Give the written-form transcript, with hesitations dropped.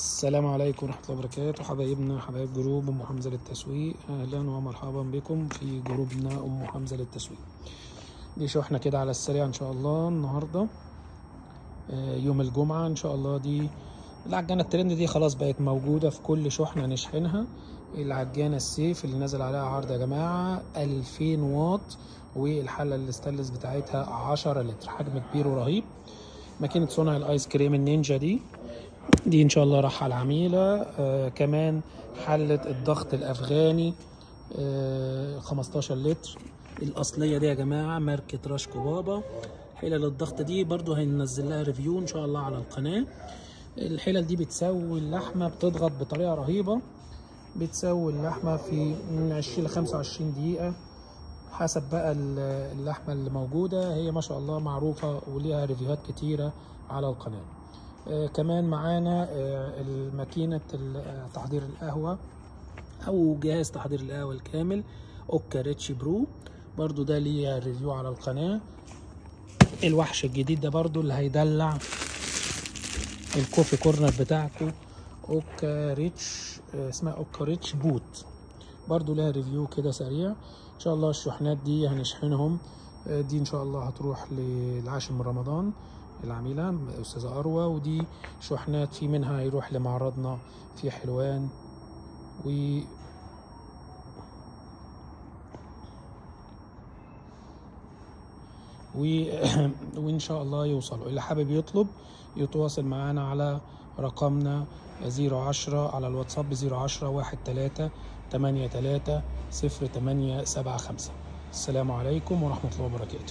السلام عليكم ورحمة الله وبركاته. حبايبنا حبايب جروب أم حمزة للتسويق، أهلا ومرحبا بكم في جروبنا أم حمزة للتسويق. دي شحنة كده على السريع إن شاء الله النهاردة يوم الجمعة إن شاء الله. دي العجانة الترند دي خلاص بقت موجودة في كل شحنة نشحنها. العجانة السيف اللي نازل عليها عرض يا جماعة 2000 واط، والحلة الاستانلس بتاعتها 10 لتر، حجم كبير ورهيب. ماكينة صنع الآيس كريم النينجا دي ان شاء الله راح على العميله. كمان حله الضغط الافغاني 15 لتر الاصليه دي يا جماعه، ماركه راشكو بابا. حلل الضغط دي برضو هننزل لها ريفيو ان شاء الله على القناه. الحلل دي بتسوي اللحمه، بتضغط بطريقه رهيبه، بتسوي اللحمه في من 20 ل 25 دقيقه حسب بقى اللحمه اللي موجوده. هي ما شاء الله معروفه وليها ريفيوهات كتيره على القناه. كمان معانا الماكينة تحضير القهوة أو جهاز تحضير القهوة الكامل اوكا ريتش برو، برضو ده ليه ريفيو على القناة. الوحش الجديد ده برضو اللي هيدلع الكوفي كورنر بتاعكم، اوكا ريتش، اسمها اوكا ريتش بوت، برضو لها ريفيو كده سريع. ان شاء الله الشحنات دي هنشحنهم، دي ان شاء الله هتروح للعاشر من رمضان العميلة أستاذة أروى، ودي شحنات في منها هيروح لمعرضنا في حلوان وإن شاء الله يوصلوا. اللي حابب يطلب يتواصل معانا على رقمنا 010 على الواتساب 010 13 83 0875. السلام عليكم ورحمة الله وبركاته.